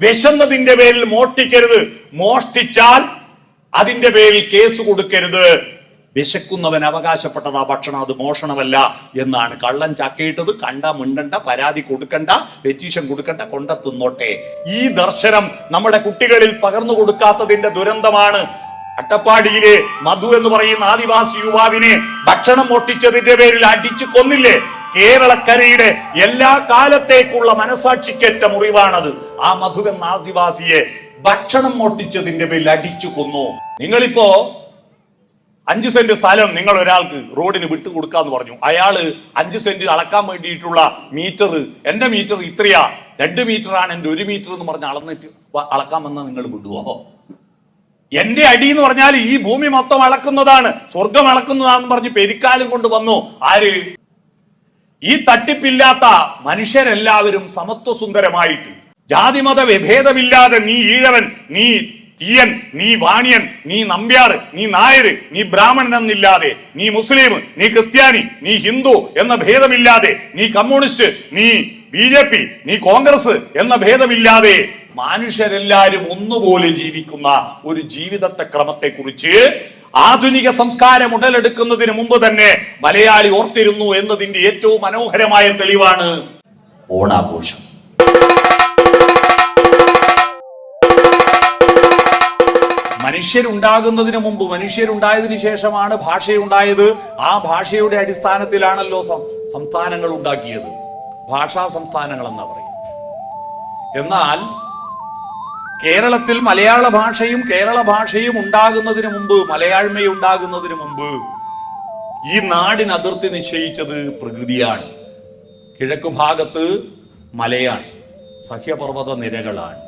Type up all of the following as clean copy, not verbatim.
വിശന്നതിന്റെ പേരിൽ മോഷ്ടിക്കരുത്, മോഷ്ടിച്ചാൽ അതിന്റെ പേരിൽ കേസ് കൊടുക്കരുത്. വിശക്കുന്നവൻ അവകാശപ്പെട്ടത് ആ ഭക്ഷണം, അത് മോഷണമല്ല എന്നാണ്. കള്ളൻ ചക്കയിട്ടത് കണ്ട മിണ്ടണ്ട, പരാതി കൊടുക്കണ്ട, പെറ്റീഷൻ കൊടുക്കണ്ട, കൊണ്ടെത്തുന്നോട്ടെ. ഈ ദർശനം നമ്മുടെ കുട്ടികളിൽ പകർന്നു കൊടുക്കാത്തതിന്റെ ദുരന്തമാണ്. അട്ടപ്പാടിയിലെ മധു എന്ന് പറയുന്ന ആദിവാസി യുവാവിനെ ഭക്ഷണം മോഷ്ടിച്ചതിന്റെ പേരിൽ അടിച്ചു കൊന്നില്ലേ? കേരളക്കരയുടെ എല്ലാ കാലത്തേക്കുള്ള മനസാക്ഷിക്കേറ്റ മുറിവാണത്. ആ മധു എന്ന ആദിവാസിയെ ഭക്ഷണം മോഷ്ടിച്ചതിന്റെ പേരിൽ അടിച്ചു കൊന്നു. നിങ്ങളിപ്പോ 5 സെന്റ് സ്ഥലം നിങ്ങൾ ഒരാൾക്ക് റോഡിന് വിട്ടുകൊടുക്കാന്ന് പറഞ്ഞു. അയാള് 5 സെന്റ് അളക്കാൻ വേണ്ടിയിട്ടുള്ള മീറ്റർ, എന്റെ മീറ്റർ ഇത്രയാ, 2 മീറ്ററാണ് എന്റെ 1 മീറ്റർ എന്ന് പറഞ്ഞ് അളന്നിട്ട് അളക്കാമെന്ന് നിങ്ങൾ വിടുവോ? എന്റെ അടി എന്ന് പറഞ്ഞാൽ ഈ ഭൂമി മൊത്തം അളക്കുന്നതാണ്, സ്വർഗം അളക്കുന്നതാണെന്ന് പറഞ്ഞ് പെരിക്കാലും കൊണ്ട് വന്നു. ആര്? ഈ തട്ടിപ്പില്ലാത്ത മനുഷ്യരെല്ലാവരും സമത്വസുന്ദരമായിട്ട്, ജാതിമത വിഭേദമില്ലാതെ, നീ ഈഴവൻ, നീ തീയൻ, നീ വാണിയൻ, നീ നമ്പ്യാർ, നീ നായർ, നീ ബ്രാഹ്മണൻ എന്നില്ലാതെ, നീ മുസ്ലിം, നീ ക്രിസ്ത്യാനി, നീ ഹിന്ദു എന്ന ഭേദമില്ലാതെ, നീ കമ്മ്യൂണിസ്റ്റ്, നീ BJP, നീ കോൺഗ്രസ് എന്ന ഭേദമില്ലാതെ മനുഷ്യരെല്ലാരും ഒന്നുപോലെ ജീവിക്കുന്ന ഒരു ജീവിതത്തെ ക്രമത്തെ കുറിച്ച് ആധുനിക സംസ്കാരം ഉടലെടുക്കുന്നതിന് മുമ്പ് തന്നെ മലയാളി ഓർത്തിരുന്നു എന്നതിന്റെ ഏറ്റവും മനോഹരമായ തെളിവാണ് ഓണാഘോഷം. മനുഷ്യരുണ്ടാകുന്നതിന് മുമ്പ്, മനുഷ്യരുണ്ടായതിനു ശേഷമാണ് ഭാഷയുണ്ടായത്. ആ ഭാഷയുടെ അടിസ്ഥാനത്തിലാണല്ലോ സംസ്ഥാനങ്ങൾ ഉണ്ടാക്കിയത്. ഭാഷാ സംസ്ഥാനങ്ങൾ എന്നാ പറയും. എന്നാൽ കേരളത്തിൽ മലയാള ഭാഷയും കേരള ഭാഷയും ഉണ്ടാകുന്നതിന് മുമ്പ്, മലയാഴ്മയുണ്ടാകുന്നതിന് മുമ്പ് ഈ നാടിന് അതിർത്തി നിശ്ചയിച്ചത് പ്രകൃതിയാണ്. കിഴക്കു ഭാഗത്ത് മലയാണ്, സഹ്യപർവ്വത നിരകളാണ്.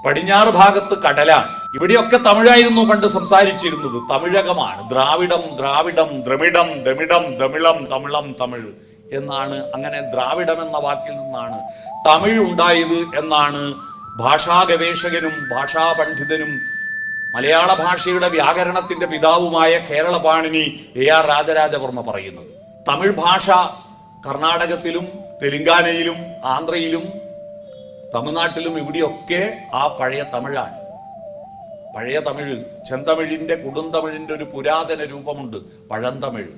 പടിഞ്ഞാറ് ഭാഗത്ത് കടലാണ്. ഇവിടെയൊക്കെ തമിഴായിരുന്നു പണ്ട് സംസാരിച്ചിരുന്നത്. തമിഴകമാണ്. ദ്രാവിഡം, ദ്രാവിഡം, ദ്രമിഡം, ദമിഡം, ദമിളം, തമിളം, തമിഴ് എന്നാണ്. അങ്ങനെ ദ്രാവിഡം എന്ന വാക്കിൽ നിന്നാണ് തമിഴ് ഉണ്ടായത് എന്നാണ് ഭാഷാ ഗവേഷകനും ഭാഷാ പണ്ഡിതനും മലയാള ഭാഷയുടെ വ്യാകരണത്തിന്റെ പിതാവുമായ കേരള പാണിനി AR രാജരാജവർമ്മ പറയുന്നത്. തമിഴ് ഭാഷ കർണാടകത്തിലും തെലുങ്കാനയിലും ആന്ധ്രയിലും തമിഴ്നാട്ടിലും ഇവിടെയൊക്കെ ആ പഴയ തമിഴാണ്. പഴയ തമിഴ്, ചെന്തമിഴിന്റെ കൊടുന്തമിഴിന്റെ ഒരു പുരാതന രൂപമുണ്ട്, പഴന്തമിഴ്.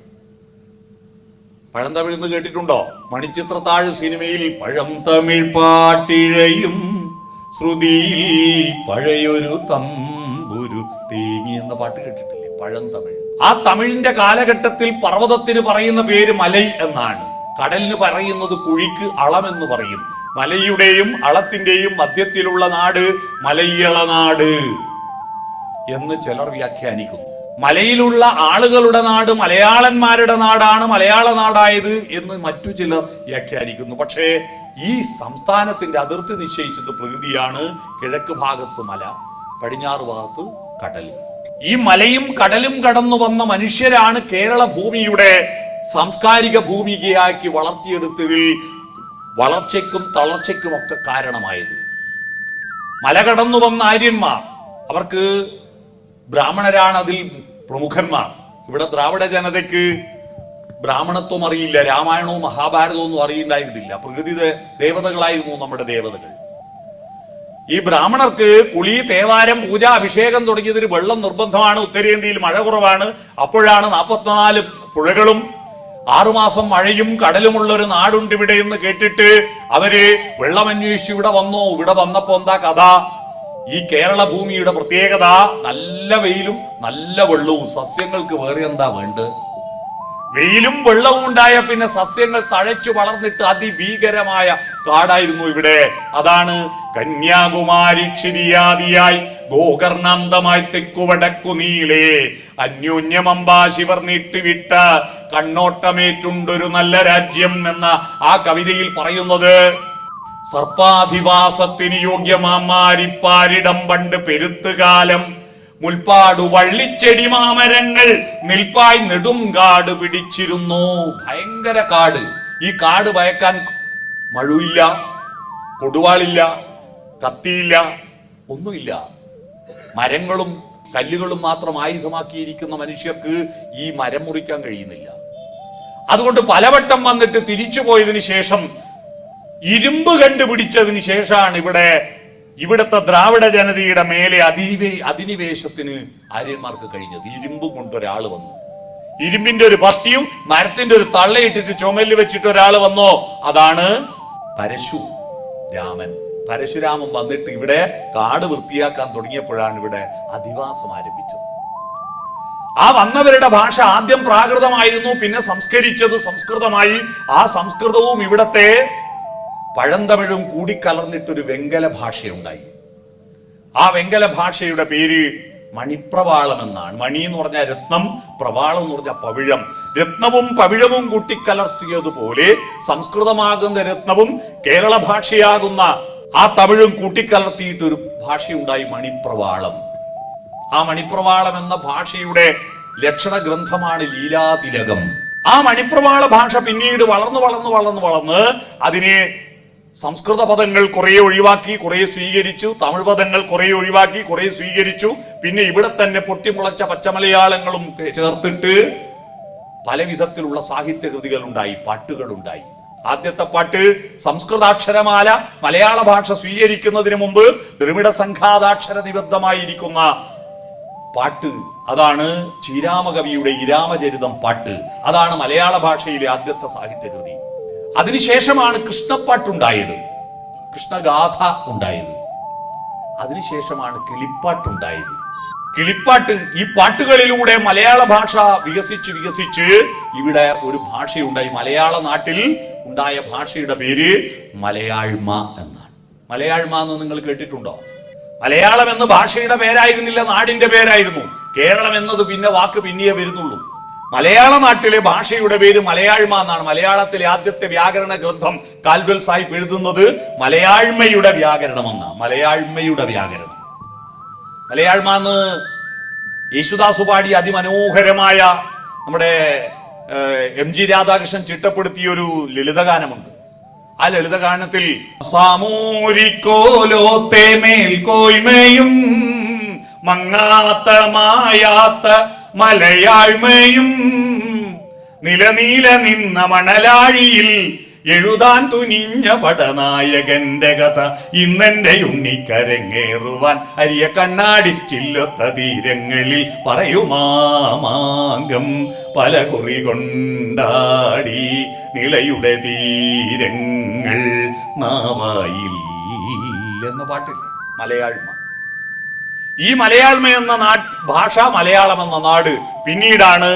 പഴന്തമിഴ് എന്ന് കേട്ടിട്ടുണ്ടോ? മണിച്ചിത്രത്താഴ് സിനിമയിൽ പഴംതമിഴ് പാട്ടിഴയും ശ്രുതിയിൽ പഴയൊരു തമ്പുരു തേങ്ങി എന്ന പാട്ട് കേട്ടിട്ടില്ലേ? പഴന്തമിഴ്. ആ തമിഴിന്റെ കാലഘട്ടത്തിൽ പർവ്വതത്തിന് പറയുന്ന പേര് മലൈ എന്നാണ്. കടലിന് പറയുന്നത് കുഴിക്ക് അളം എന്ന് പറയും. മലയുടെയും അളത്തിന്റെയും മധ്യത്തിലുള്ള നാട് മലയള നാട് എന്ന് ചിലർ വ്യാഖ്യാനിക്കുന്നു. മലയിലുള്ള ആളുകളുടെ നാട് മലയാളന്മാരുടെ നാടാണ് മലയാള നാടായത് എന്ന് മറ്റു ചിലർ വ്യാഖ്യാനിക്കുന്നു. പക്ഷേ ഈ സംസ്ഥാനത്തിന്റെ അതിർത്തി നിശ്ചയിച്ചത് പ്രകൃതിയാണ്. കിഴക്ക് ഭാഗത്ത് മല, പടിഞ്ഞാറ് ഭാഗത്ത് കടൽ. ഈ മലയും കടലും കടന്നു വന്ന മനുഷ്യരാണ് കേരള ഭൂമിയുടെ സാംസ്കാരിക ഭൂമികയാക്കി വളർത്തിയെടുത്തതിൽ വളർച്ചയ്ക്കും തളർച്ചയ്ക്കും ഒക്കെ കാരണമായത്. മല കടന്നു വന്ന ആര്യന്മാർ, അവർക്ക് ബ്രാഹ്മണരാണ് അതിൽ പ്രമുഖന്മാർ. ഇവിടെ ദ്രാവിഡ ജനതയ്ക്ക് ബ്രാഹ്മണത്വം അറിയില്ല, രാമായണവും മഹാഭാരതവും ഒന്നും അറിയുണ്ടായിരുന്നില്ല. പ്രകൃതി ദേവതകളായിരുന്നു നമ്മുടെ ദേവതകൾ. ഈ ബ്രാഹ്മണർക്ക് കുളി, തേവാരം, പൂജ, അഭിഷേകം തുടങ്ങിയതിന് വെള്ളം നിർബന്ധമാണ്. ഉത്തരേന്ത്യയിൽ മഴ കുറവാണ്. അപ്പോഴാണ് 44 പുഴകളും 6 മാസം മഴയും കടലുമുള്ള ഒരു നാടുണ്ട് ഇവിടെ എന്ന് കേട്ടിട്ട് അവര് വെള്ളമന്വേഷിച്ച് ഇവിടെ വന്നു. ഇവിടെ വന്നപ്പോ എന്താ കഥ? ഈ കേരള ഭൂമിയുടെ പ്രത്യേകത നല്ല വെയിലും നല്ല വെള്ളവും. സസ്യങ്ങൾക്ക് വേറെ എന്താ വേണ്ടത്? വെയിലും വെള്ളവും ഉണ്ടായ പിന്നെ സസ്യങ്ങൾ തഴച്ചു വളർന്നിട്ട് അതിഭീകരമായ കാടായിരുന്നു ഇവിടെ. അതാണ് കന്യാകുമാരി ക്ഷിതിയാദിയായി ഗോകർണാന്തമായി തെക്കുവടക്കു നീളേ അന്യോന്യമമ്പാശിവർ നീട്ടിവിട്ട കണ്ണോട്ടമേറ്റുണ്ടൊരു നല്ല രാജ്യം എന്ന ആ കവിതയിൽ പറയുന്നത്, സർപ്പാധിവാസത്തിന് യോഗ്യമാമാരിപ്പാരിടം പണ്ട് പെരുത്തുകാലം മുൽപ്പാടു വള്ളിച്ചെടി മാമരങ്ങൾ നിൽപ്പായി നെടും കാട് പിടിച്ചിരുന്നു. ഭയങ്കര കാട്. ഈ കാട് വയക്കാൻ മഴുവില്ല, കൊടുവാളില്ല, കത്തിയില്ല, ഒന്നുമില്ല. മരങ്ങളും കല്ലുകളും മാത്രം ആയുധമാക്കിയിരിക്കുന്ന മനുഷ്യർക്ക് ഈ മരം മുറിക്കാൻ കഴിയുന്നില്ല. അതുകൊണ്ട് പലവട്ടം വന്നിട്ട് തിരിച്ചു പോയതിനു ശേഷം ഇരുമ്പ് കണ്ടുപിടിച്ചതിന് ശേഷമാണ് ഇവിടുത്തെ ദ്രാവിഡ ജനതയുടെ മേലെ അധിനിവേശത്തിന് ആര്യന്മാർക്ക് കഴിഞ്ഞത്. ഇരുമ്പ് കൊണ്ടൊരാൾ വന്നു, ഇരുമ്പിന്റെ ഒരു പത്തിയും മരത്തിന്റെ ഒരു തള്ളയിട്ടിട്ട് ചുമലിൽ വെച്ചിട്ട് ഒരാൾ വന്നോ, അതാണ് പരശുരാമൻ വന്നിട്ട് ഇവിടെ കാട് വൃത്തിയാക്കാൻ തുടങ്ങിയപ്പോഴാണ് ഇവിടെ അധിവാസം ആരംഭിച്ചത്. ആ വന്നവരുടെ ഭാഷ ആദ്യം പ്രാകൃതമായിരുന്നു, പിന്നെ സംസ്കരിച്ചത് സംസ്കൃതമായി. ആ സംസ്കൃതവും ഇവിടത്തെ പഴന്തമിഴും കൂടിക്കലർന്നിട്ടൊരു വെങ്കല ഭാഷയുണ്ടായി. ആ വെങ്കല ഭാഷയുടെ പേര് മണിപ്രവാളം എന്നാണ്. മണി എന്ന് പറഞ്ഞാൽ രത്നം, പ്രവാളം എന്ന് പറഞ്ഞാൽ പവിഴം. രത്നവും പവിഴവും കൂട്ടിക്കലർത്തിയതുപോലെ സംസ്കൃതമാകുന്ന രത്നവും കേരള ഭാഷയാകുന്ന ആ തമിഴും കൂട്ടിക്കലർത്തിയിട്ടൊരു ഭാഷയുണ്ടായി, മണിപ്രവാളം. ആ മണിപ്രവാളം എന്ന ഭാഷയുടെ ലക്ഷണ ഗ്രന്ഥമാണ് ലീലാതിലകം. ആ മണിപ്രവാള ഭാഷ പിന്നീട് വളർന്ന് അതിനെ സംസ്കൃത പദങ്ങൾ കുറെ ഒഴിവാക്കി കുറെ സ്വീകരിച്ചു, തമിഴ് പദങ്ങൾ കുറെ ഒഴിവാക്കി കുറെ സ്വീകരിച്ചു. പിന്നെ ഇവിടെ തന്നെ പൊട്ടിമുളച്ച പച്ചമലയാളങ്ങളും ചേർത്തിട്ട് പല വിധത്തിലുള്ള സാഹിത്യകൃതികൾ ഉണ്ടായി, പാട്ടുകൾ ഉണ്ടായി. ആദ്യത്തെ പാട്ട് സംസ്കൃതാക്ഷരമാല മലയാള ഭാഷ സ്വീകരിക്കുന്നതിന് മുമ്പ് ദ്രമിഡ സംഘാതാക്ഷര നിബദ്ധമായിരിക്കുന്ന പാട്ട്, അതാണ് ശ്രീരാമകവിയുടെ ഇരാമചരിതം പാട്ട്. അതാണ് മലയാള ഭാഷയിലെ ആദ്യത്തെ സാഹിത്യകൃതി. അതിനുശേഷമാണ് കൃഷ്ണപ്പാട്ടുണ്ടായത്, കൃഷ്ണഗാഥ ഉണ്ടായത്. അതിനുശേഷമാണ് കിളിപ്പാട്ടുണ്ടായത്. കിളിപ്പാട്ട്, ഈ പാട്ടുകളിലൂടെ മലയാള ഭാഷ വികസിച്ച് ഇവിടെ ഒരു ഭാഷയുണ്ടായി. മലയാള നാട്ടിൽ ഉണ്ടായ ഭാഷയുടെ പേര് മലയാഴ്മ എന്നാണ്. മലയാഴ്മ എന്ന് നിങ്ങൾ കേട്ടിട്ടുണ്ടോ? മലയാളം എന്ന ഭാഷയുടെ പേരായിരുന്നില്ല, നാടിന്റെ പേരായിരുന്നു. കേരളം എന്നത് പിന്നെ വാക്ക് പിന്നേ വരുന്നുള്ളൂ. മലയാള നാട്ടിലെ ഭാഷയുടെ പേര് മലയാഴ്മ എന്നാണ്. മലയാളത്തിലെ ആദ്യത്തെ വ്യാകരണ ഗ്രന്ഥം കാൽവൽ സാഹിബ് എഴുതുന്നത് മലയാഴ്മയുടെ വ്യാകരണം എന്നാണ്. മലയാഴ്മയുടെ വ്യാകരണം. മലയാഴ്മ എന്ന് യേശുദാസ് പാടി അതിമനോഹരമായ നമ്മുടെ MG രാധാകൃഷ്ണൻ ചിട്ടപ്പെടുത്തിയ ഒരു ലളിതഗാനമുണ്ട്. ആ ലളിതഗാനത്തിൽ സാമൂരിക്കോലോത്തെ മേൽക്കോയ്മയും മങ്ങാത്ത മായാത്ത മലയാഴ്മയും നിലനീല നിന്ന മണലാഴിയിൽ എഴുതാൻ തുനിഞ്ഞ പടനായകന്റെ കഥ ഇന്നെന്റെ ഉണ്ണിക്കരങ്ങേറുവാൻ അരിയ കണ്ണാടി ചില്ലൊത്ത തീരങ്ങളിൽ പറയുമാമാങ്കം പല കുറി കൊണ്ടാടി നിളയുടെ തീരങ്ങൾ നാവായിൽ എന്ന പാട്ടില്ലേ, മലയാഴ്മ. ഈ മലയാഴ്മ എന്ന ഭാഷ, മലയാളം എന്ന നാട് പിന്നീടാണ്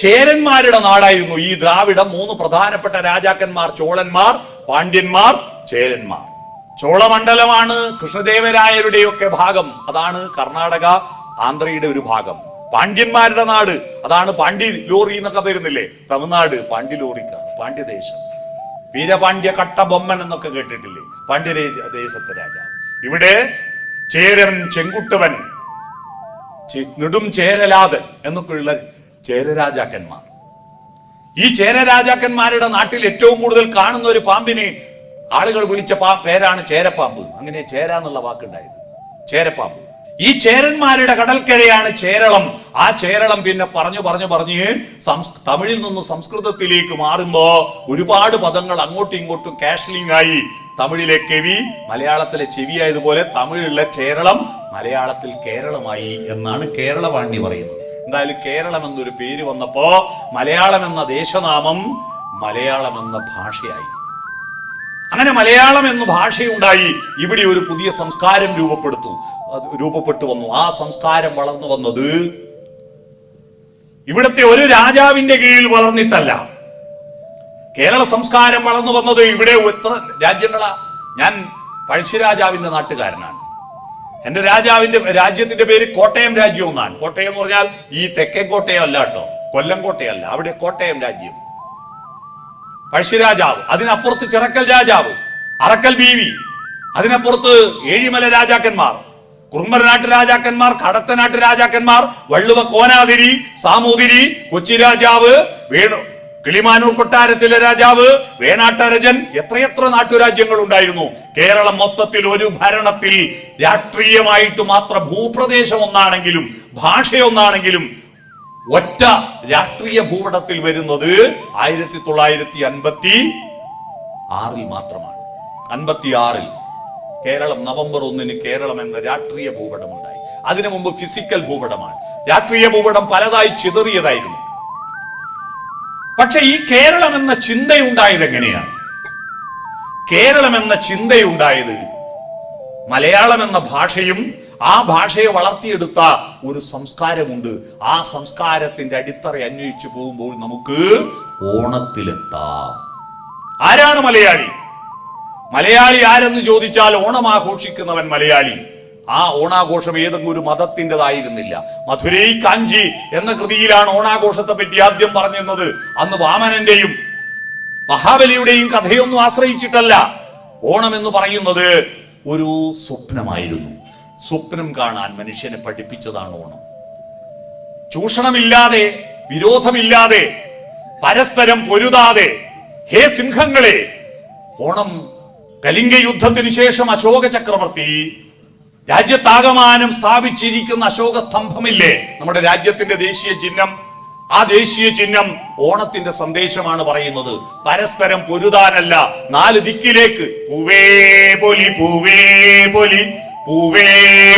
ചേരന്മാരുടെ നാടായിരുന്നു. ഈ ദ്രാവിഡം 3 പ്രധാനപ്പെട്ട രാജാക്കന്മാർ, ചോളന്മാർ, പാണ്ഡ്യന്മാർ, ചേരന്മാർ. ചോളമണ്ഡലമാണ് കൃഷ്ണദേവരായരുടെയൊക്കെ ഭാഗം, അതാണ് കർണാടക ആന്ധ്രയുടെ ഒരു ഭാഗം. പാണ്ഡ്യന്മാരുടെ നാട്, അതാണ് പാണ്ഡ്യലോറി എന്നൊക്കെ വരുന്നില്ലേ, തമിഴ്നാട് പാണ്ഡ്യലോറിക്കാർ, പാണ്ഡ്യദേശം. വീരപാണ്ഡ്യ കട്ടബൊമ്മൻ എന്നൊക്കെ കേട്ടിട്ടില്ലേ, പാണ്ഡ്യദേശത്തെ രാജാവ്. ഇവിടെ ചേരൻ, ചെങ്കുട്ടവൻ, നെടും ചേരലാതൻ എന്നൊക്കെയുള്ള ചേരരാജാക്കന്മാർ. ഈ ചേരരാജാക്കന്മാരുടെ നാട്ടിൽ ഏറ്റവും കൂടുതൽ കാണുന്ന ഒരു പാമ്പിനെ ആളുകൾ വിളിച്ച പേരാണ് ചേരപ്പാമ്പ്. അങ്ങനെ ചേര എന്നുള്ള വാക്കുണ്ടായത്, ചേരപ്പാമ്പ്. ഈ ചേരന്മാരുടെ കടൽക്കരയാണ് കേരളം. ആ കേരളം പിന്നെ പറഞ്ഞു തമിഴിൽ നിന്ന് സംസ്കൃതത്തിലേക്ക് മാറുമ്പോ ഒരുപാട് പദങ്ങൾ അങ്ങോട്ടും ഇങ്ങോട്ടും കാഷ്ലിംഗ് ആയി. തമിഴിലെ കെവി മലയാളത്തിലെ ചെവിയായതുപോലെ തമിഴിലെ കേരളം മലയാളത്തിൽ കേരളമായി എന്നാണ് കേരളവാണി പറയുന്നത്. എന്തായാലും കേരളം എന്നൊരു പേര് വന്നപ്പോ മലയാളം എന്ന ദേശനാമം മലയാളം എന്ന ഭാഷയായി. അങ്ങനെ മലയാളം എന്ന ഭാഷയുണ്ടായി. ഇവിടെ ഒരു പുതിയ സംസ്കാരം രൂപപ്പെട്ടു വന്നു. ആ സംസ്കാരം വളർന്നു വന്നത് ഇവിടുത്തെ ഒരു രാജാവിന്റെ കീഴിൽ വളർന്നിട്ടല്ല. കേരള സംസ്കാരം വളർന്നു വന്നത് ഇവിടെ എത്ര രാജ്യങ്ങളാ. ഞാൻ പഴശ്ശിരാജാവിന്റെ നാട്ടുകാരനാണ്. എന്റെ രാജ്യത്തിന്റെ പേര് കോട്ടയം രാജ്യം എന്നാണ്. കോട്ടയം എന്ന് പറഞ്ഞാൽ ഈ തെക്കേ കോട്ടയം അല്ല കേട്ടോ, കൊല്ലം കോട്ടയല്ല, അവിടെ കോട്ടയം രാജ്യം. പഴശ്ശിരാജാവ്, അതിനപ്പുറത്ത് ചിറക്കൽ രാജാവ്, അറക്കൽ ബീവി, അതിനപ്പുറത്ത് ഏഴിമല രാജാക്കന്മാർ, കുറുമ്പനാട്ട് രാജാക്കന്മാർ, കടത്തനാട്ട് രാജാക്കന്മാർ, വള്ളുവ കോനാതിരി, സാമൂതിരി, കൊച്ചി രാജാവ്, കിളിമാനൂർ കൊട്ടാരത്തിലെ രാജാവ്, വേണാട്ടരജൻ, എത്രയെത്ര നാട്ടുരാജ്യങ്ങൾ ഉണ്ടായിരുന്നു. കേരളം മൊത്തത്തിൽ ഒരു ഭരണത്തിൽ രാഷ്ട്രീയമായിട്ട് മാത്രം ഭൂപ്രദേശം ഒന്നാണെങ്കിലും ഭാഷയൊന്നാണെങ്കിലും ഒറ്റ രാഷ്ട്രീയ ഭൂപടത്തിൽ വരുന്നത് 1956 6 മാത്രമാണ്. 56 കേരളം നവംബർ 1 കേരളം എന്ന രാഷ്ട്രീയ ഭൂപടം ഉണ്ടായി. അതിനു മുമ്പ് ഫിസിക്കൽ ഭൂപടമാണ്. രാഷ്ട്രീയ ഭൂപടം പലതായി ചിതറിയതായിരുന്നു. പക്ഷെ ഈ കേരളം എന്ന ചിന്തയുണ്ടായത് എങ്ങനെയാണ്? കേരളം എന്ന ചിന്തയുണ്ടായത് മലയാളം എന്ന ഭാഷയും ആ ഭാഷയെ വളർത്തിയെടുത്ത ഒരു സംസ്കാരമുണ്ട്. ആ സംസ്കാരത്തിന്റെ അടിത്തറ അന്വേഷിച്ചു പോകുമ്പോൾ നമുക്ക് ഓണത്തിലെത്താം. ആരാണ് മലയാളി? മലയാളി ആരെന്ന് ചോദിച്ചാൽ ഓണം ആഘോഷിക്കുന്നവൻ മലയാളി. ആ ഓണാഘോഷം ഏതെങ്കിലും ഒരു മതത്തിൻ്റെതായിരുന്നില്ല. മധുരൈ കാഞ്ചി എന്ന കൃതിയിലാണ് ഓണാഘോഷത്തെ പറ്റി ആദ്യം പറഞ്ഞിരുന്നത്. അന്ന് വാമനന്റെയും മഹാബലിയുടെയും കഥയൊന്നും ആശ്രയിച്ചിട്ടല്ല. ഓണം എന്ന് പറയുന്നത് ഒരു സ്വപ്നമായിരുന്നു. സ്വപ്നം കാണാൻ മനുഷ്യനെ പഠിപ്പിച്ചതാണ് ഓണം. ചൂഷണമില്ലാതെ, വിരോധമില്ലാതെ, പരസ്പരം പൊരുതാതെ, ഹേ സിംഹങ്ങളെ, ഓണം കലിംഗ യുദ്ധത്തിന് ശേഷം അശോക ചക്രവർത്തി രാജ്യത്താകമാനം സ്ഥാപിച്ചിരിക്കുന്ന അശോക സ്തംഭമില്ലേ, നമ്മുടെ രാജ്യത്തിന്റെ ദേശീയ ചിഹ്നം, ആ ദേശീയ ചിഹ്നം ഓണത്തിന്റെ സന്ദേശമാണ് പറയുന്നത്. പരസ്പരം പൊരുതാനല്ല, 4 ദിക്കിലേക്ക് പൂവേ പൊലി പൂവേ പൊലി പൂവേ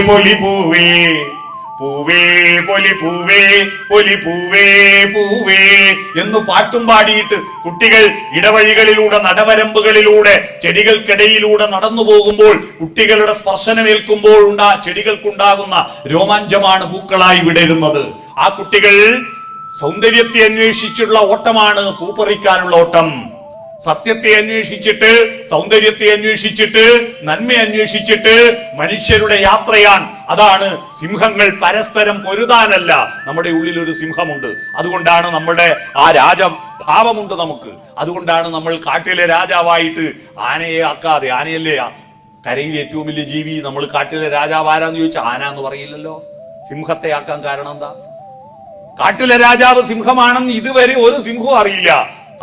പൊലി പൂവേ പൂവേ പൊലി പൂവേ പൊലി പൂവേ പൂവേ എന്ന് പാട്ടും പാടിയിട്ട് കുട്ടികൾ ഇടവഴികളിലൂടെ, നടവരമ്പുകളിലൂടെ, ചെടികൾക്കിടയിലൂടെ നടന്നു പോകുമ്പോൾ കുട്ടികളുടെ സ്പർശനമേൽക്കുമ്പോൾ ചെടികൾക്കുണ്ടാകുന്ന രോമാഞ്ചമാണ് പൂക്കളായി വിടരുന്നത്. ആ കുട്ടികൾ സൗന്ദര്യത്തെ അന്വേഷിച്ചുള്ള ഓട്ടമാണ് പൂപ്പറിക്കാനുള്ള ഓട്ടം. സത്യത്തെ അന്വേഷിച്ചിട്ട്, സൗന്ദര്യത്തെ അന്വേഷിച്ചിട്ട്, നന്മ അന്വേഷിച്ചിട്ട് മനുഷ്യരുടെ യാത്രയാണ്. അതാണ് സിംഹങ്ങൾ. പരസ്പരം പൊരുതാനല്ല. നമ്മുടെ ഉള്ളിൽ ഒരു സിംഹമുണ്ട്. അതുകൊണ്ടാണ് നമ്മുടെ ആ രാജഭാവമുണ്ട് നമുക്ക്. അതുകൊണ്ടാണ് നമ്മൾ കാട്ടിലെ രാജാവായിട്ട് ആനയെ ആക്കാതെ, ആനയല്ലേ കരയിൽ ഏറ്റവും വലിയ ജീവി, നമ്മൾ കാട്ടിലെ രാജാവ് ആരാന്ന് ചോദിച്ചാൽ ആന എന്ന് പറയില്ലല്ലോ. സിംഹത്തെ ആക്കാൻ കാരണം എന്താ? കാട്ടിലെ രാജാവ് സിംഹമാണെന്ന് ഇതുവരെ ഒരു സിംഹവും അറിയില്ല.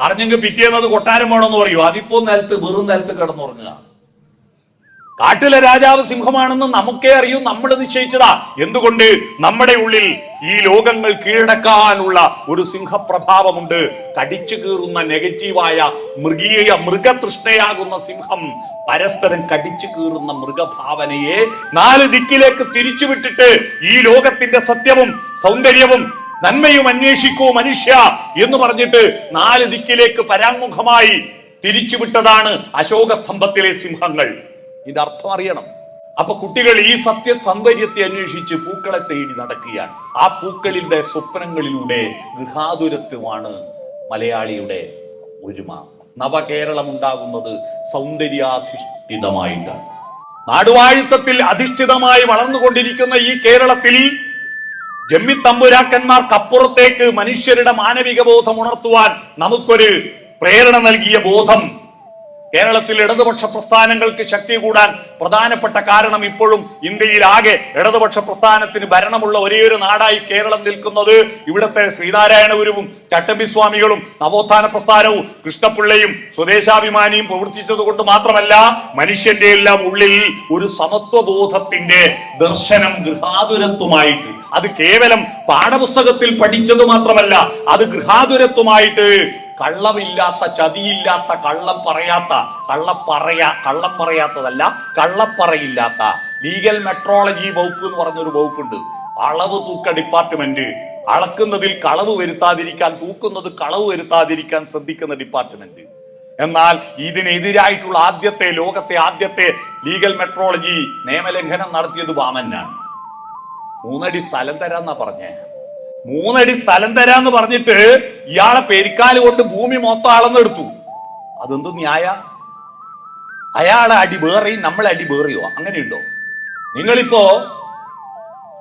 അറിഞ്ഞെങ്കിൽ പിറ്റേന്നത് കൊട്ടാരം വേണമെന്ന് പറയൂ. അതിപ്പോ വെറും നിലത്ത് കിടന്നുറങ്ങുക. കാട്ടിലെ രാജാവ് സിംഹമാണെന്ന് നമുക്കേ അറിയൂ. നമ്മൾ നിശ്ചയിച്ചതാ. എന്തുകൊണ്ട്? നമ്മുടെ ഉള്ളിൽ ഈ ലോകങ്ങൾ കീഴടക്കാനുള്ള ഒരു സിംഹപ്രഭാവമുണ്ട്. കടിച്ചു കീറുന്ന നെഗറ്റീവായ മൃഗതൃഷ്ണയാകുന്ന സിംഹം പരസ്പരം കടിച്ചു കീറുന്ന മൃഗഭാവനയെ 4 ദിക്കിലേക്ക് തിരിച്ചുവിട്ടിട്ട് ഈ ലോകത്തിന്റെ സത്യവും സൗന്ദര്യവും നന്മയും അന്വേഷിക്കൂ മനുഷ്യ എന്ന് പറഞ്ഞിട്ട് 4 ദിക്കിലേക്ക് പരാമുഖമായി തിരിച്ചുവിട്ടതാണ് അശോക സ്തംഭത്തിലെ സിംഹങ്ങൾ. ഇതിന്റെ അർത്ഥം അറിയണം. അപ്പൊ കുട്ടികൾ ഈ സൗന്ദര്യത്തെ അന്വേഷിച്ച് പൂക്കളെ തേടി നടക്കുകയാണ്. ആ പൂക്കളിന്റെ സ്വപ്നങ്ങളിലൂടെ ഗൃഹാതുരത്വമാണ് മലയാളിയുടെ ഒരുമ. നവകേരളം ഉണ്ടാകുന്നത് സൗന്ദര്യാധിഷ്ഠിതമായിട്ടാണ്. നാടുവാഴിത്തത്തിൽ അധിഷ്ഠിതമായി വളർന്നുകൊണ്ടിരിക്കുന്ന ഈ കേരളത്തിൽ ജമ്മിത്തമ്പുരാക്കന്മാർക്കപ്പുറത്തേക്ക് മനുഷ്യരുടെ മാനവിക ബോധം ഉണർത്തുവാൻ നമുക്കൊരു പ്രേരണ നൽകിയ ബോധം, കേരളത്തിൽ ഇടതുപക്ഷ പ്രസ്ഥാനങ്ങൾക്ക് ശക്തി കൂടാൻ പ്രധാനപ്പെട്ട കാരണം ഇപ്പോഴും ഇന്ത്യയിൽ ആകെ ഇടതുപക്ഷ പ്രസ്ഥാനത്തിന് ഭരണമുള്ള ഒരേയൊരു നാടായി കേരളം നിൽക്കുന്നത് ഇവിടുത്തെ ശ്രീനാരായണ ഗുരുവും ചട്ടമ്പിസ്വാമികളും നവോത്ഥാന പ്രസ്ഥാനവും കൃഷ്ണപിള്ളയും സ്വദേശാഭിമാനിയും പ്രവർത്തിച്ചത് കൊണ്ട് മാത്രമല്ല, മനുഷ്യന്റെ എല്ലാം ഉള്ളിൽ ഒരു സമത്വബോധത്തിന്റെ ദർശനം ഗൃഹാതുരത്വമായിട്ട്, അത് കേവലം പാഠപുസ്തകത്തിൽ പഠിച്ചത് മാത്രമല്ല, അത് ഗൃഹാതുരത്വമായിട്ട് കള്ളമില്ലാത്ത, ചതിയില്ലാത്ത, കള്ളം പറയാത്തതല്ല, കള്ളപ്പറയില്ലാത്ത ലീഗൽ മെട്രോളജി വകുപ്പ് എന്ന് പറഞ്ഞൊരു വകുപ്പുണ്ട്. അളവ് തൂക്ക ഡിപ്പാർട്ട്മെന്റ്. അളക്കുന്നതിൽ കളവ് വരുത്താതിരിക്കാൻ, തൂക്കുന്നത് കളവ് വരുത്താതിരിക്കാൻ ശ്രദ്ധിക്കുന്ന ഡിപ്പാർട്ട്മെന്റ്. എന്നാൽ ഇതിനെതിരായിട്ടുള്ള ലോകത്തെ ആദ്യത്തെ ലീഗൽ മെട്രോളജി നിയമലംഘനം നടത്തിയത് വാമനാണ്. 3 അടി സ്ഥലം തരാന്നാ പറഞ്ഞേ. 3 അടി സ്ഥലം തരാന്ന് പറഞ്ഞിട്ട് ഇയാളെ പെരിക്കാല് കൊണ്ട് ഭൂമി മൊത്തം അളന്നെടുത്തു. അതെന്ത് ന്യായ? അയാളെ അടി വേറെയും നമ്മളെ അടി വേറെയോ? അങ്ങനെയുണ്ടോ? നിങ്ങളിപ്പോ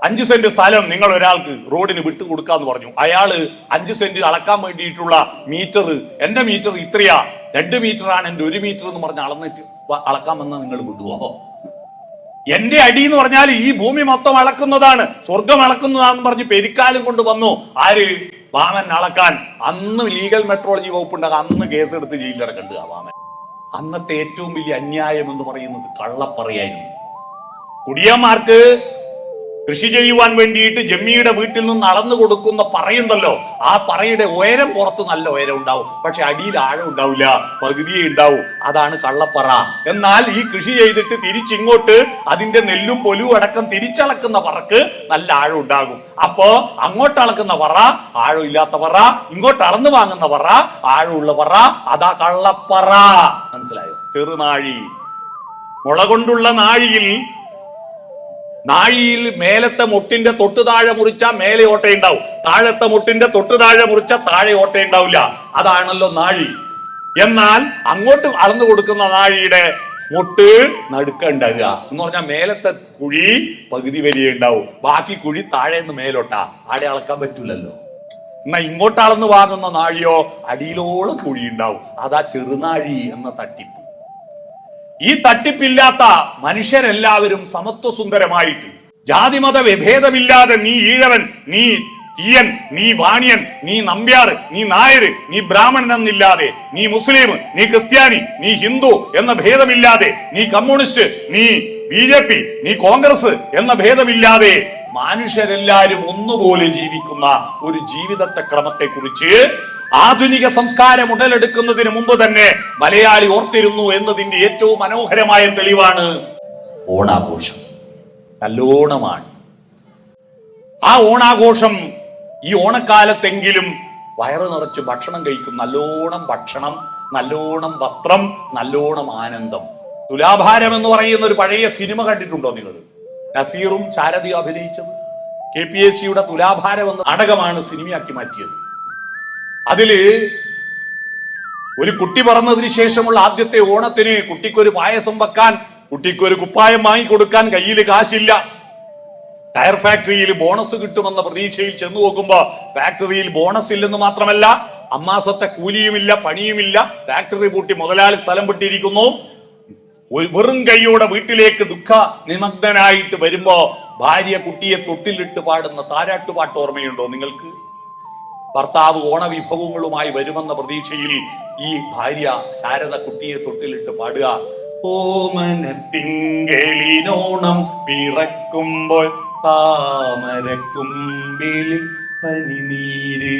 5 സെന്റ് സ്ഥലം നിങ്ങൾ ഒരാൾക്ക് റോഡിന് വിട്ടുകൊടുക്കാന്ന് പറഞ്ഞു. അയാള് 5 സെന്റ് അളക്കാൻ വേണ്ടിയിട്ടുള്ള മീറ്റർ, എന്റെ മീറ്റർ ഇത്രയാ, 2 മീറ്ററാണ് എന്റെ 1 മീറ്റർ എന്ന് പറഞ്ഞ് അളന്നിട്ട് അളക്കാമെന്ന് നിങ്ങൾ വിടുവോ? എന്റെ അടി എന്ന് പറഞ്ഞാൽ ഈ ഭൂമി മൊത്തം അളക്കുന്നതാണ്, സ്വർഗം അളക്കുന്നതാണെന്ന് പറഞ്ഞ് പെരിക്കാലും കൊണ്ട് വന്നു ആര്? വാമൻ അളക്കാൻ. അന്ന് ലീഗൽ മെട്രോളജി വകുപ്പുണ്ടാകും. അന്ന് കേസെടുത്ത് ജയിലിലടക്കണ്ട വാമൻ. അന്നത്തെ ഏറ്റവും വലിയ അന്യായം എന്ന് പറയുന്നത് കള്ളപ്പറയായിരുന്നു. കുടിയന്മാർക്ക് കൃഷി ചെയ്യുവാൻ വേണ്ടിയിട്ട് ജമ്മിയുടെ വീട്ടിൽ നിന്ന് അളന്നു കൊടുക്കുന്ന പറയുണ്ടല്ലോ, ആ പറയുടെ ഉയരം പുറത്ത് നല്ല ഉയരം ഉണ്ടാവും, പക്ഷെ അടിയിൽ ആഴം ഉണ്ടാവില്ല, പകുതിയേ ഉണ്ടാവും. അതാണ് കള്ളപ്പറ. എന്നാൽ ഈ കൃഷി ചെയ്തിട്ട് തിരിച്ചിങ്ങോട്ട് അതിന്റെ നെല്ലും പൊലുവും അടക്കം തിരിച്ചളക്കുന്ന പറക്ക് നല്ല ആഴം ഉണ്ടാകും. അപ്പോ അങ്ങോട്ട് അളക്കുന്ന പറ ആഴം ഇല്ലാത്ത പറ, ഇങ്ങോട്ട് അളന്നു വാങ്ങുന്ന പറ ആഴമുള്ള പറ, അതാ കള്ളപ്പറ. മനസ്സിലായോ? ചെറുനാഴി, മുള കൊണ്ടുള്ള നാഴിയിൽ മേലത്തെ മുട്ടിന്റെ തൊട്ടു താഴെ മുറിച്ച മേലെ ഓട്ടയുണ്ടാവും, താഴത്തെ മുട്ടിന്റെ തൊട്ടു താഴെ മുറിച്ച താഴെ ഓട്ടയുണ്ടാവില്ല. അതാണല്ലോ നാഴി. എന്നാൽ അങ്ങോട്ട് അളന്നു കൊടുക്കുന്ന നാഴിയുടെ മുട്ട് നടുക്കുണ്ടാവുക എന്ന് പറഞ്ഞാൽ മേലത്തെ കുഴി പകുതി വലിയ ഉണ്ടാവും, ബാക്കി കുഴി താഴെ നിന്ന് മേലോട്ടാ. ആടെ അളക്കാൻ പറ്റൂലല്ലോ. എന്നാ ഇങ്ങോട്ട് അളന്ന് വാങ്ങുന്ന നാഴിയോ അടിയിലോളം കുഴി ഉണ്ടാവും. അതാ ചെറുനാഴി എന്ന തട്ടിപ്പ്. ഈ തട്ടിപ്പില്ലാത്ത മനുഷ്യരെല്ലാവരും സമത്വസുന്ദരമായിട്ട് ജാതിമത വിഭേദമില്ലാതെ, നീ ഈഴവൻ, നീ തീയൻ, നീ വാണിയൻ, നീ നമ്പ്യാർ, നീ നായർ, നീ ബ്രാഹ്മണൻ എന്നില്ലാതെ, നീ മുസ്ലിം, നീ ക്രിസ്ത്യാനി, നീ ഹിന്ദു എന്ന ഭേദമില്ലാതെ, നീ കമ്മ്യൂണിസ്റ്റ്, നീ BJP, നീ കോൺഗ്രസ് എന്ന ഭേദമില്ലാതെ മനുഷ്യരെല്ലാവരും ഒന്നുപോലെ ജീവിക്കുന്ന ഒരു ജീവിതത്തെ ക്രമത്തെ കുറിച്ച് ആധുനിക സംസ്കാരം ഉടലെടുക്കുന്നതിന് മുമ്പ് തന്നെ മലയാളി ഓർത്തിരുന്നു എന്നതിന്റെ ഏറ്റവും മനോഹരമായ തെളിവാണ് ഓണാഘോഷം. നല്ലോണമാണ് ആ ഓണാഘോഷം. ഈ ഓണക്കാലത്തെങ്കിലും വയറ് നിറച്ച് ഭക്ഷണം കഴിക്കും, നല്ലോണം ഭക്ഷണം, നല്ലോണം വസ്ത്രം, നല്ലോണം ആനന്ദം. തുലാഭാരം എന്ന് പറയുന്ന ഒരു പഴയ സിനിമ കണ്ടിട്ടുണ്ടോ നിങ്ങൾ? നസീറും ശാരദയും അഭിനയിച്ചത്. KPSCയുടെ തുലാഭാരം എന്ന നാടകമാണ് സിനിമയാക്കി മാറ്റിയത്. അതില് ഒരു കുട്ടി പറന്നതിന് ശേഷമുള്ള ആദ്യത്തെ ഓണത്തിന് കുട്ടിക്കൊരു പായസം വെക്കാൻ, കുട്ടിക്കൊരു കുപ്പായം വാങ്ങിക്കൊടുക്കാൻ കയ്യിൽ കാശില്ല. ടയർ ഫാക്ടറിയിൽ ബോണസ് കിട്ടുമെന്ന പ്രതീക്ഷയിൽ ചെന്നു നോക്കുമ്പോ ഫാക്ടറിയിൽ ബോണസ് ഇല്ലെന്ന് മാത്രമല്ല, അമ്മാസത്തെ കൂലിയുമില്ല, പണിയുമില്ല. ഫാക്ടറി പൂട്ടി മുതലാളി സ്ഥലം വിട്ടിരിക്കുന്നു. വെറും കൈയോടെ വീട്ടിലേക്ക് ദുഃഖ നിമഗ്നനായിട്ട് വരുമ്പോ ഭാര്യ കുട്ടിയെ തൊട്ടിലിട്ട് പാടുന്ന താരാട്ടുപാട്ട് ഓർമ്മയുണ്ടോ നിങ്ങൾക്ക്? ഭർത്താവ് ഓണവിഭവങ്ങളുമായി വരുമെന്ന പ്രതീക്ഷയിൽ ഈ ഭാര്യ ശാരദ കുട്ടിയെ തൊട്ടിലിട്ട് പാടുക, ഓമനത്തിങ്കളിനോണം പിറക്കുമ്പോൾ താമരക്കുമ്പിൽ പനിനീര്.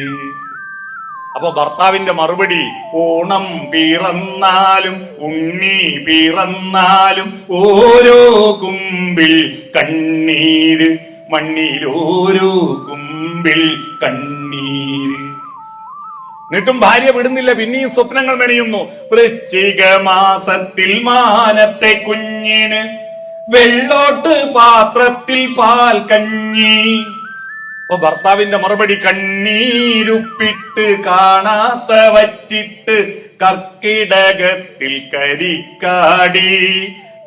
അപ്പൊ ഭർത്താവിന്റെ മറുപടി, ഓണം പിറന്നാലും ഉണ്ണി പിറന്നാലും ഓരോ കുമ്പിൽ കണ്ണീര്, മണ്ണിലോരോ കുമ്പിൽ കണ്ണീര്. എന്നിട്ടും ഭാര്യ വിടുന്നില്ല, പിന്നെയും സ്വപ്നങ്ങൾ മെനയുന്നു. വൃശ്ചിക മാസത്തിൽ മാനത്തെ കുഞ്ഞിന് വെള്ളോട്ട് പാത്രത്തിൽ പാൽ കഞ്ഞി. അപ്പൊ ഭർത്താവിന്റെ മറുപടി, കണ്ണീരുപ്പിട്ട് കാണാത്ത വറ്റിട്ട് കർക്കിടകത്തിൽ കരിക്കാടി,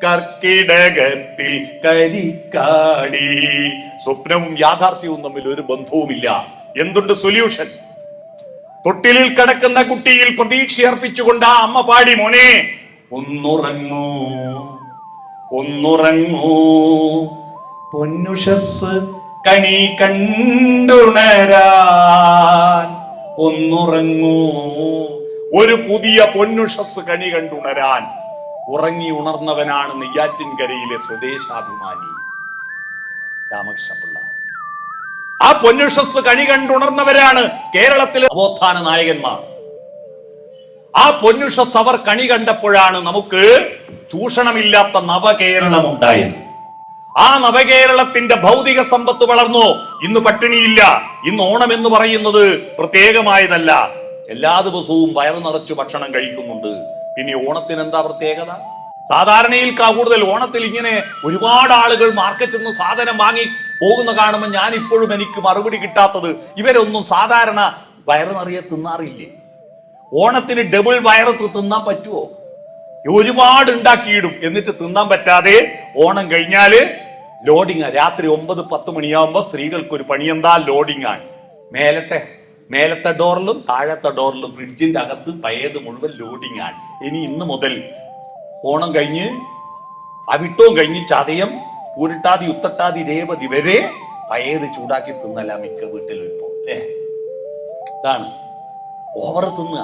കർക്കിടകത്തിൽ കരിക്കാടി. സ്വപ്നവും യാഥാർത്ഥ്യവും തമ്മിൽ ഒരു ബന്ധവുമില്ല. എന്തുണ്ട് സൊല്യൂഷൻ? തൊട്ടിലിൽ കിടക്കുന്ന കുട്ടിയിൽ പ്രതീക്ഷയർപ്പിച്ചുകൊണ്ട് ആ അമ്മ പാടി, മോനെ ഒന്നുറങ്ങൂ ഒന്നുറങ്ങൂ, പൊന്നുഷസ് കണി കണ്ടുണരാൻ, ഒന്നുറങ്ങൂ, ഒരു പുതിയ പൊന്നുഷസ് കണി കണ്ടുണരാൻ. ഉറങ്ങി ഉണർന്നവനാണ് നെയ്യാറ്റിൻകരയിലെ സ്വദേശാഭിമാനി രാമകൃഷ്ണപിള്ള. ആ പൊന്നുഷസ് കണി കണ്ടുണർന്നവരാണ് കേരളത്തിലെ നവോത്ഥാന നായകന്മാർ. ആ പൊന്നുഷസ് അവർ കണി കണ്ടപ്പോഴാണ് നമുക്ക് ചൂഷണമില്ലാത്ത നവകേരളം ഉണ്ടായത്. ആ നവകേരളത്തിന്റെ ഭൗതിക സമ്പത്ത് വളർന്നു. ഇന്ന് പട്ടിണിയില്ല. ഇന്ന് ഓണം എന്ന് പറയുന്നത് പ്രത്യേകമായതല്ല. എല്ലാ ദിവസവും വയറ് നിറച്ചു ഭക്ഷണം കഴിക്കുന്നുണ്ട്. പിന്നെ ഓണത്തിന് എന്താ പ്രത്യേകത? സാധാരണയിൽ കൂടുതൽ ഓണത്തിൽ ഇങ്ങനെ ഒരുപാട് ആളുകൾ മാർക്കറ്റിൽ നിന്ന് സാധനം വാങ്ങി പോകുന്ന കാണുമ്പോൾ ഞാൻ ഇപ്പോഴും എനിക്ക് മറുപടി കിട്ടാത്തത്, ഇവരൊന്നും സാധാരണ വയറ് നിറയെ തിന്നാറില്ലേ? ഓണത്തിന് ഡബിൾ വയറ് തിന്നാൻ പറ്റുമോ? ഒരുപാട് ഉണ്ടാക്കിയിടും, എന്നിട്ട് തിന്നാൻ പറ്റാതെ ഓണം കഴിഞ്ഞാല് ലോഡിങ്. രാത്രി 9-10 മണിയാവുമ്പോ സ്ത്രീകൾക്ക് ഒരു പണി എന്താ? ലോഡിങ് ആണ്. മേലത്തെ ഡോറിലും താഴത്തെ ഡോറിലും ഫ്രിഡ്ജിന്റെ അകത്ത് പഴയത് മുഴുവൻ ലോഡിങ് ആണ്. ഇനി ഇന്ന് മുതൽ ഓണം കഴിഞ്ഞ് അവിട്ടവും കഴിഞ്ഞ് ചതയം പൂരിട്ടാതി ഉത്തട്ടാതി രേവതി വരെ പഴയത് ചൂടാക്കി തിന്നല മിക്ക വീട്ടിലും ഇപ്പോ. അല്ലേ? ഇതാണ് ഓവർ തിന്നുക.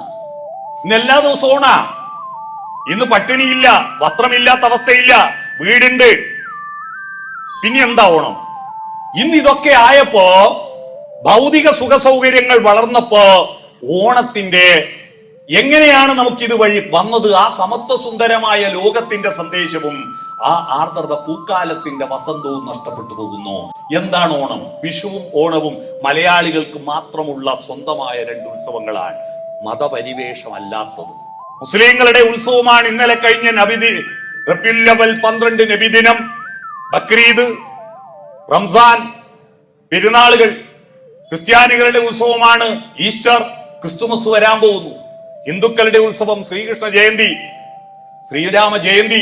ഇന്ന് എല്ലാ ദിവസവും ഓണാ. ഇന്ന് പട്ടിണിയില്ല, വസ്ത്രമില്ലാത്ത അവസ്ഥയില്ല, വീടുണ്ട്. പിന്നെ എന്താ ഓണം? ഇന്ന് ഇതൊക്കെ ആയപ്പോ, ഭൗതിക സുഖ സൗകര്യങ്ങൾ വളർന്നപ്പോ, ഓണത്തിന്റെ എങ്ങനെയാണ് നമുക്കിത് വഴി വന്നത്? ആ സമത്വ സുന്ദരമായ ലോകത്തിന്റെ സന്ദേശവും ആ ആർദ്രത പൂക്കാലത്തിന്റെ വസന്തവും നഷ്ടപ്പെട്ടു പോകുന്നു. എന്താണ് ഓണം? വിഷുവും ഓണവും മലയാളികൾക്ക് മാത്രമുള്ള സ്വന്തമായ രണ്ട് ഉത്സവങ്ങളാണ്, മതപരിവേഷമല്ലാത്തത്. മുസ്ലിങ്ങളുടെ ഉത്സവമാണ് ഇന്നലെ കഴിഞ്ഞ റബീഉൽ അവ്വൽ 12 നബിദിനം, ബക്രീദ്, റംസാൻ, പെരുന്നാളുകൾ. ക്രിസ്ത്യാനികളുടെ ഉത്സവമാണ് ഈസ്റ്റർ, ക്രിസ്തുമസ് വരാൻ പോകുന്നു. ഹിന്ദുക്കളുടെ ഉത്സവം ശ്രീകൃഷ്ണ ജയന്തി, ശ്രീരാമ ജയന്തി,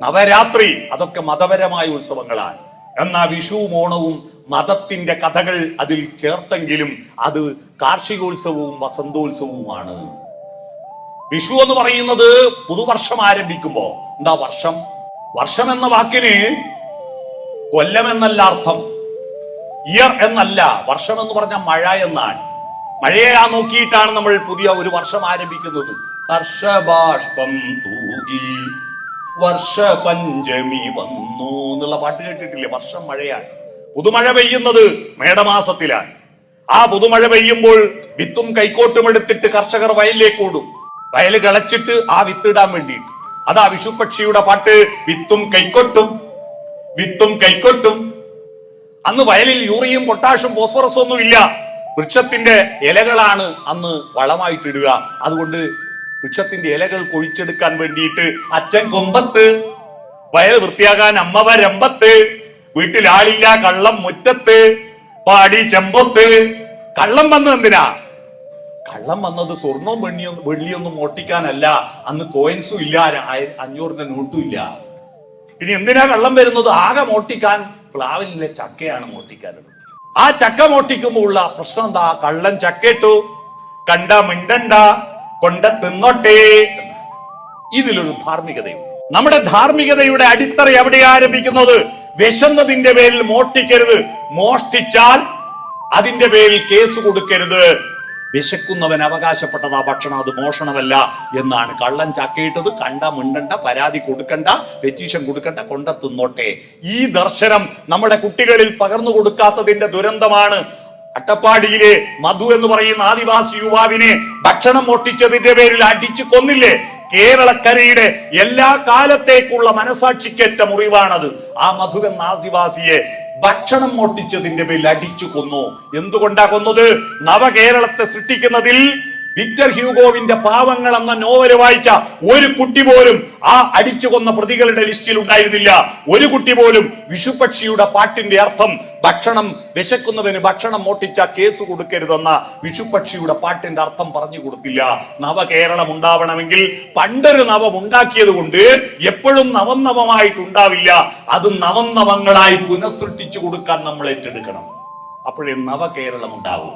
നവരാത്രി, അതൊക്കെ മതപരമായ ഉത്സവങ്ങളാണ്. എന്നാൽ വിഷുവും ഓണവും മതത്തിന്റെ കഥകൾ അതിൽ ചേർത്തെങ്കിലും അത് കാർഷികോത്സവവും വസന്തോത്സവവുമാണ്. വിഷു എന്ന് പറയുന്നത് പുതുവർഷം ആരംഭിക്കുമ്പോ, എന്താ വർഷം? വർഷം എന്ന വാക്കിന് കൊല്ലം എന്നല്ല അർത്ഥം, ഇയർ എന്നല്ല. വർഷം എന്ന് പറഞ്ഞ മഴ എന്നാണ്. മഴയെ നോക്കിയിട്ടാണ് നമ്മൾ പുതിയ ഒരു വർഷം ആരംഭിക്കുന്നത്. ഹർഷബാഷ്പം തൂകി വർഷ പഞ്ചമി വന്നു എന്നുള്ള പാട്ട് കേട്ടിട്ടില്ലേ? വർഷം മഴയാണ്. പുതുമഴ പെയ്യുന്നത് മേടമാസത്തിലാണ്. ആ പുതുമഴ പെയ്യുമ്പോൾ വിത്തും കൈക്കോട്ടും എടുത്തിട്ട് കർഷകർ വയലിലേക്ക് ഓടും, വയൽ കളച്ചിട്ട് ആ വിത്തിടാൻ വേണ്ടിയിട്ട്. അതാ വിഷുപക്ഷിയുടെ പാട്ട്, വിത്തും കൈക്കോട്ടും, വിത്തും കൈക്കോട്ടും. അന്ന് വയലിൽ യൂറിയും പൊട്ടാഷും ഫോസ്ഫറസും ഒന്നും ഇല്ല, വൃക്ഷത്തിന്റെ ഇലകളാണ് അന്ന് വളമായിട്ടിടുക. അതുകൊണ്ട് വൃക്ഷത്തിന്റെ ഇലകൾ കൊഴിച്ചെടുക്കാൻ വേണ്ടിയിട്ട് അച്ഛൻ കൊമ്പത്ത്, വയൽ വൃത്തിയാകാൻ അമ്മ വരമ്പത്ത്, വീട്ടിൽ ആളില്ല കള്ളം മുറ്റത്ത്, പാടി ചെമ്പത്ത്. കള്ളം വന്നത് എന്തിനാ? കള്ളം വന്നത് സ്വർണവും വെള്ളിയൊന്നും മോട്ടിക്കാനല്ല. അന്ന് കോയിൻസും ഇല്ല, 500 നോട്ടും ഇല്ല. ഇനി എന്തിനാ കള്ളം വരുന്നത്? ആകെ മോട്ടിക്കാൻ പ്ലാവിലെ ചക്കയാണ് മോട്ടിക്കാനുള്ളത്. ആ ചക്ക മോട്ടിക്കുമ്പോൾ ഉള്ള പ്രശ്നം എന്താ? കള്ളൻ ചക്കേട്ടു, കണ്ട മിണ്ടണ്ട, കൊണ്ട തിന്നോട്ടെ. ഇതിലൊരു ധാർമ്മികതയുണ്ട്. നമ്മുടെ ധാർമ്മികതയുടെ അടിത്തറ എവിടെ ആരംഭിക്കുന്നത്? വിശന്നതിന്റെ പേരിൽ മോഷ്ടിക്കരുത്, മോഷ്ടിച്ചാൽ അതിന്റെ പേരിൽ കേസ് കൊടുക്കരുത്. വിശക്കുന്നവൻ അവകാശപ്പെട്ടത് ആ ഭക്ഷണം, അത് മോഷണമല്ല എന്നാണ്. കള്ളൻ ചക്കയിട്ടത് കണ്ട മിണ്ടണ്ട, പരാതി കൊടുക്കണ്ട, പെറ്റീഷൻ കൊടുക്കണ്ട, കൊണ്ട തിന്നോട്ടെ. ഈ ദർശനം നമ്മുടെ കുട്ടികളിൽ പകർന്നു കൊടുക്കാത്തതിന്റെ ദുരന്തമാണ്. അട്ടപ്പാടിയിലെ മധു എന്ന് പറയുന്ന ആദിവാസി യുവാവിനെ ഭക്ഷണം മോഷ്ടിച്ചതിന്റെ പേരിൽ അടിച്ചു കൊന്നില്ലേ? കേരളക്കരയുടെ എല്ലാ കാലത്തേക്കുള്ള മനസാക്ഷിക്കേറ്റ മുറിവാണത്. ആ മധു എന്ന ആദിവാസിയെ ഭക്ഷണം മോഷ്ടിച്ചതിന്റെ പേരിൽ അടിച്ചു കൊന്നു. എന്തുകൊണ്ടാ കൊന്നത്? നവകേരളത്തെ സൃഷ്ടിക്കുന്നതിൽ വിക്ടർ ഹ്യൂഗോവിന്റെ പാവങ്ങൾ എന്ന നോവല് വായിച്ച ഒരു കുട്ടി പോലും ആ അടിച്ചു കൊന്ന പ്രതികളുടെ ലിസ്റ്റിൽ ഉണ്ടായിരുന്നില്ല. ഒരു കുട്ടി പോലും വിഷുപക്ഷിയുടെ പാട്ടിന്റെ അർത്ഥം ഭക്ഷണം, വിശക്കുന്നവന് ഭക്ഷണം മോഷ്ടിച്ച കേസ് കൊടുക്കരുതെന്ന വിഷുപക്ഷിയുടെ പാട്ടിന്റെ അർത്ഥം പറഞ്ഞു കൊടുത്തില്ല. നവകേരളം ഉണ്ടാവണമെങ്കിൽ പണ്ടൊരു നവം ഉണ്ടാക്കിയത് കൊണ്ട് എപ്പോഴും നവം നവമായിട്ടുണ്ടാവില്ല. അത് നവം നവങ്ങളായി പുനഃസൃഷ്ടിച്ചു കൊടുക്കാൻ നമ്മൾ ഏറ്റെടുക്കണം. അപ്പോഴേ നവകേരളം ഉണ്ടാവും.